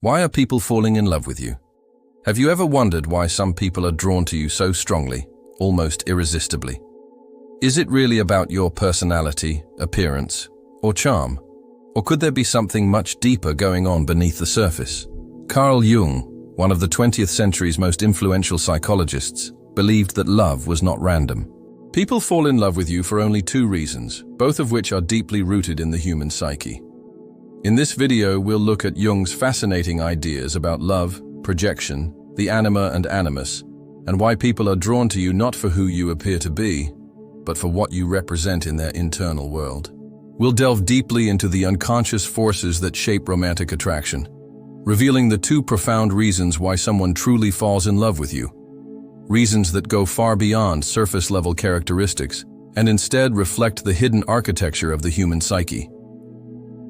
Why are people falling in love with you? Have you ever wondered why some people are drawn to you so strongly, almost irresistibly? Is it really about your personality, appearance, or charm? Or could there be something much deeper going on beneath the surface? Carl Jung, one of the 20th century's most influential psychologists, believed that love was not random. People fall in love with you for only two reasons, both of which are deeply rooted in the human psyche. In this video, we'll look at Jung's fascinating ideas about love, projection, the anima and animus, and why people are drawn to you not for who you appear to be, but for what you represent in their internal world. We'll delve deeply into the unconscious forces that shape romantic attraction, revealing the two profound reasons why someone truly falls in love with you. Reasons that go far beyond surface-level characteristics and instead reflect the hidden architecture of the human psyche.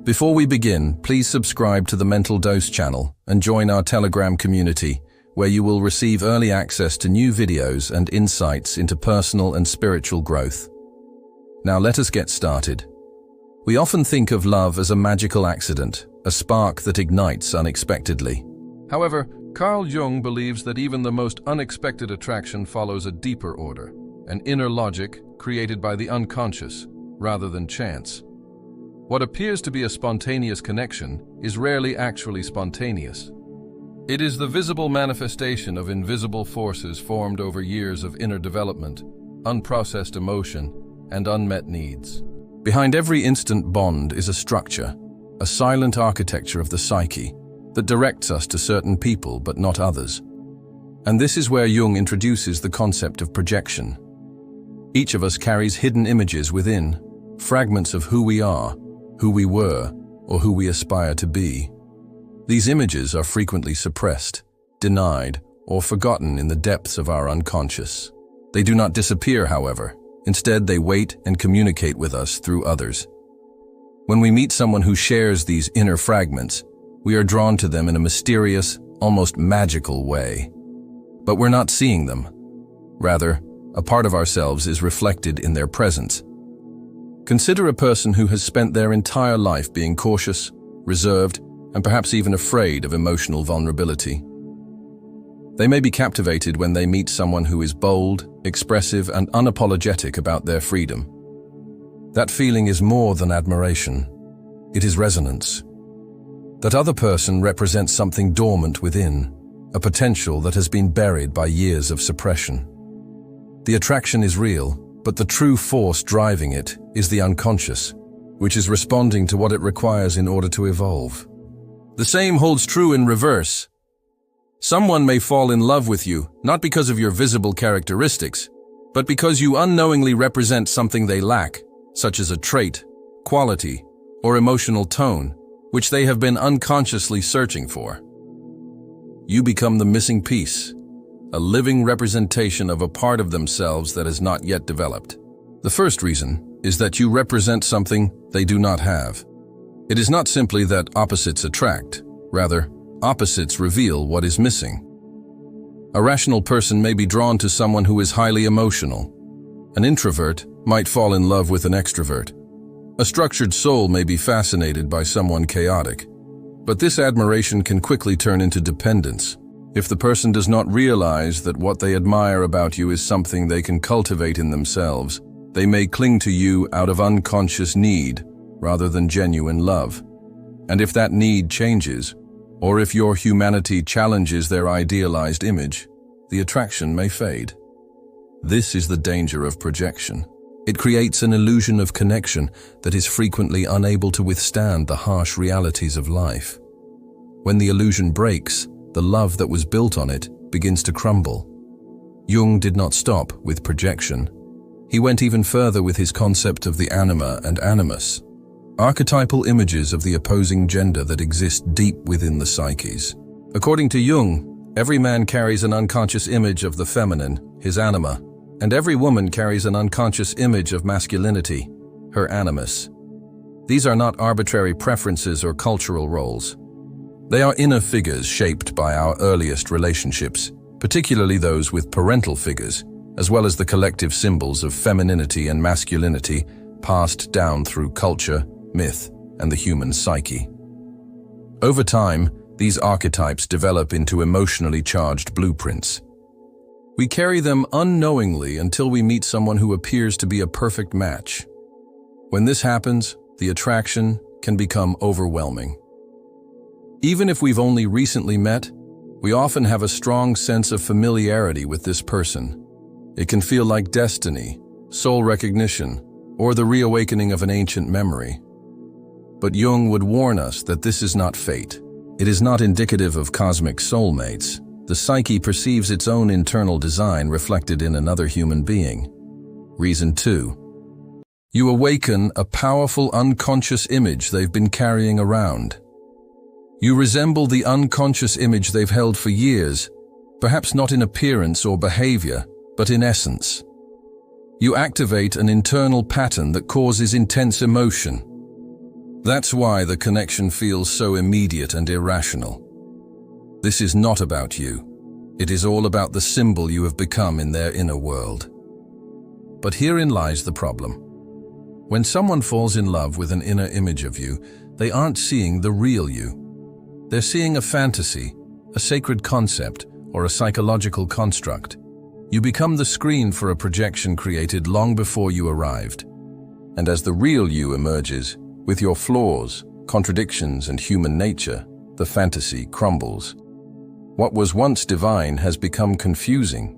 Before we begin, please subscribe to the Mental Dose channel and join our Telegram community, where you will receive early access to new videos and insights into personal and spiritual growth. Now let us get started. We often think of love as a magical accident, a spark that ignites unexpectedly. However, Carl Jung believes that even the most unexpected attraction follows a deeper order, an inner logic created by the unconscious, rather than chance. What appears to be a spontaneous connection is rarely actually spontaneous. It is the visible manifestation of invisible forces formed over years of inner development, unprocessed emotion, and unmet needs. Behind every instant bond is a structure, a silent architecture of the psyche that directs us to certain people but not others. And this is where Jung introduces the concept of projection. Each of us carries hidden images within, fragments of who we are, who we were, or who we aspire to be. These images are frequently suppressed, denied, or forgotten in the depths of our unconscious. They do not disappear, however. Instead, they wait and communicate with us through others. When we meet someone who shares these inner fragments, we are drawn to them in a mysterious, almost magical way. But we're not seeing them. Rather, a part of ourselves is reflected in their presence. Consider a person who has spent their entire life being cautious, reserved, and perhaps even afraid of emotional vulnerability. They may be captivated when they meet someone who is bold, expressive, and unapologetic about their freedom. That feeling is more than admiration. It is resonance. That other person represents something dormant within, a potential that has been buried by years of suppression. The attraction is real, but the true force driving it is the unconscious, which is responding to what it requires in order to evolve. The same holds true in reverse. Someone may fall in love with you, not because of your visible characteristics, but because you unknowingly represent something they lack, such as a trait, quality, or emotional tone, which they have been unconsciously searching for. You become the missing piece, a living representation of a part of themselves that has not yet developed. The first reason is that you represent something they do not have. It is not simply that opposites attract, rather, opposites reveal what is missing. A rational person may be drawn to someone who is highly emotional. An introvert might fall in love with an extrovert. A structured soul may be fascinated by someone chaotic. But this admiration can quickly turn into dependence. If the person does not realize that what they admire about you is something they can cultivate in themselves, they may cling to you out of unconscious need rather than genuine love. And if that need changes, or if your humanity challenges their idealized image, the attraction may fade. This is the danger of projection. It creates an illusion of connection that is frequently unable to withstand the harsh realities of life. When the illusion breaks, the love that was built on it begins to crumble. Jung did not stop with projection. He went even further with his concept of the anima and animus, archetypal images of the opposing gender that exist deep within the psyches. According to Jung, every man carries an unconscious image of the feminine, his anima, and every woman carries an unconscious image of masculinity, her animus. These are not arbitrary preferences or cultural roles. They are inner figures shaped by our earliest relationships, particularly those with parental figures, as well as the collective symbols of femininity and masculinity passed down through culture, myth, and the human psyche. Over time, These archetypes develop into emotionally charged blueprints. We carry them unknowingly until we meet someone who appears to be a perfect match. When this happens, the attraction can become overwhelming. Even if we've only recently met, we often have a strong sense of familiarity with this person. It can feel like destiny, soul recognition, or the reawakening of an ancient memory. But Jung would warn us that this is not fate. It is not indicative of cosmic soulmates. The psyche perceives its own internal design reflected in another human being. Reason 2. You awaken a powerful unconscious image they've been carrying around. You resemble the unconscious image they've held for years, perhaps not in appearance or behavior, but in essence. You activate an internal pattern that causes intense emotion. That's why the connection feels so immediate and irrational. This is not about you. It is all about the symbol you have become in their inner world. But herein lies the problem. When someone falls in love with an inner image of you, they aren't seeing the real you. They're seeing a fantasy, a sacred concept, or a psychological construct. You become the screen for a projection created long before you arrived. And as the real you emerges, with your flaws, contradictions, and human nature, the fantasy crumbles. What was once divine has become confusing.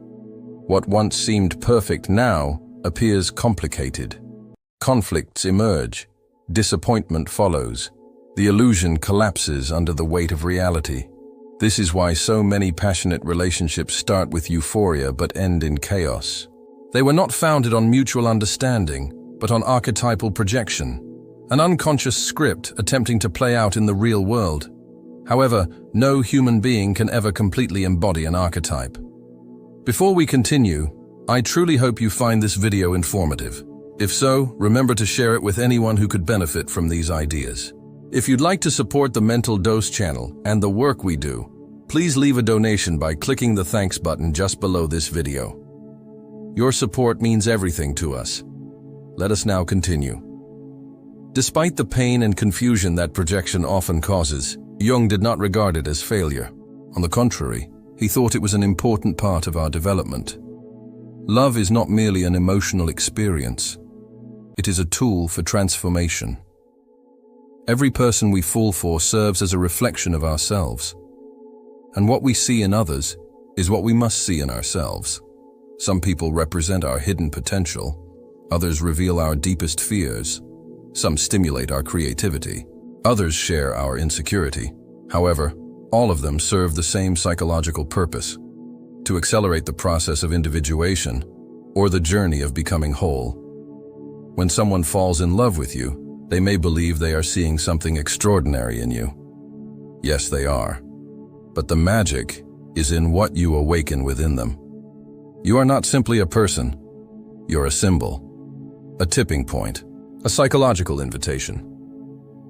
What once seemed perfect now appears complicated. Conflicts emerge. Disappointment follows. The illusion collapses under the weight of reality. This is why so many passionate relationships start with euphoria but end in chaos. They were not founded on mutual understanding, but on archetypal projection, an unconscious script attempting to play out in the real world. However, no human being can ever completely embody an archetype. Before we continue, I truly hope you find this video informative. If so, remember to share it with anyone who could benefit from these ideas. If you'd like to support the Mental Dose channel and the work we do, please leave a donation by clicking the thanks button just below this video. Your support means everything to us. Let us now continue. Despite the pain and confusion that projection often causes, Jung did not regard it as failure. On the contrary, he thought it was an important part of our development. Love is not merely an emotional experience. It is a tool for transformation. Every person we fall for serves as a reflection of ourselves. And what we see in others is what we must see in ourselves. Some people represent our hidden potential. Others reveal our deepest fears. Some stimulate our creativity. Others share our insecurity. However, all of them serve the same psychological purpose: to accelerate the process of individuation or the journey of becoming whole. When someone falls in love with you, they may believe they are seeing something extraordinary in you. Yes, they are. But the magic is in what you awaken within them. You are not simply a person. You're a symbol, a tipping point, a psychological invitation.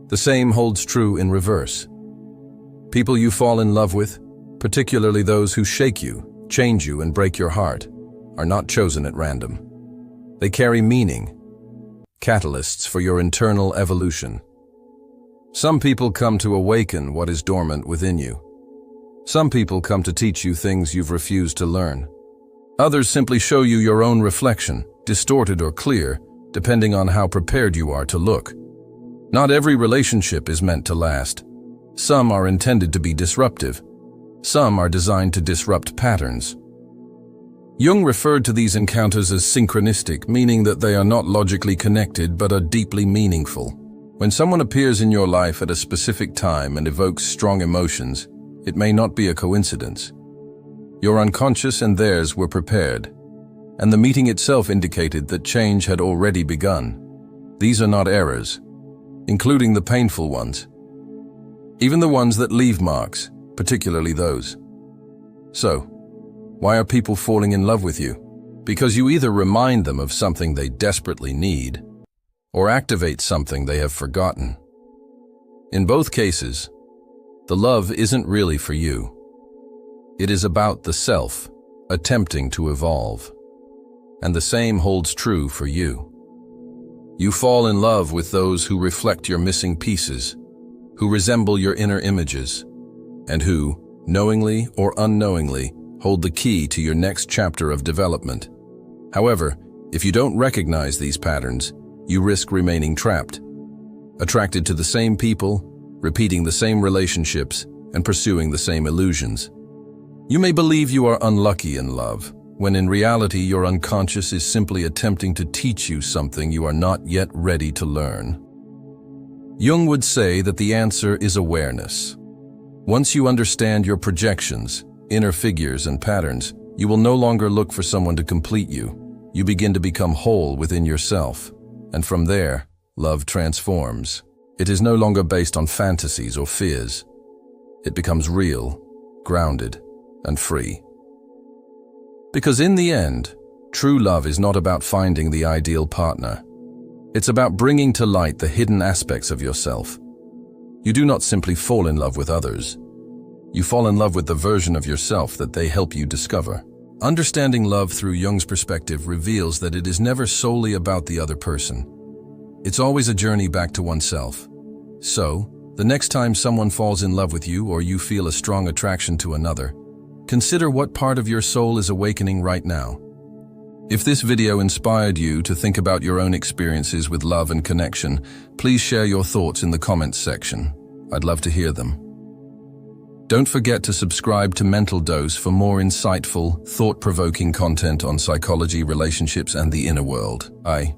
The same holds true in reverse. People you fall in love with, particularly those who shake you, change you, and break your heart, are not chosen at random. They carry meaning, catalysts for your internal evolution. Some people come to awaken what is dormant within you. Some people come to teach you things you've refused to learn. Others simply show you your own reflection, distorted or clear, depending on how prepared you are to look. Not every relationship is meant to last. Some are intended to be disruptive. Some are designed to disrupt patterns. Jung referred to these encounters as synchronistic, meaning that they are not logically connected but are deeply meaningful. When someone appears in your life at a specific time and evokes strong emotions, it may not be a coincidence. Your unconscious and theirs were prepared, and the meeting itself indicated that change had already begun. These are not errors, including the painful ones, even the ones that leave marks, particularly those. So, why are people falling in love with you? Because you either remind them of something they desperately need, or activate something they have forgotten. In both cases, the love isn't really for you. It is about the self, attempting to evolve. And the same holds true for you. You fall in love with those who reflect your missing pieces, who resemble your inner images. and who, knowingly or unknowingly, hold the key to your next chapter of development. However, if you don't recognize these patterns, you risk remaining trapped, attracted to the same people, repeating the same relationships, and pursuing the same illusions. You may believe you are unlucky in love, when in reality your unconscious is simply attempting to teach you something you are not yet ready to learn. Jung would say that the answer is awareness. Once you understand your projections, inner figures, and patterns, you will no longer look for someone to complete you. You begin to become whole within yourself, and from there, love transforms. It is no longer based on fantasies or fears. It becomes real, grounded, and free. Because in the end, true love is not about finding the ideal partner. It's about bringing to light the hidden aspects of yourself. You do not simply fall in love with others. You fall in love with the version of yourself that they help you discover. Understanding love through Jung's perspective reveals that it is never solely about the other person. It's always a journey back to oneself. So, the next time someone falls in love with you or you feel a strong attraction to another, consider what part of your soul is awakening right now. If this video inspired you to think about your own experiences with love and connection, please share your thoughts in the comments section. I'd love to hear them. Don't forget to subscribe to Mental Dose for more insightful, thought-provoking content on psychology, relationships, and the inner world. Bye.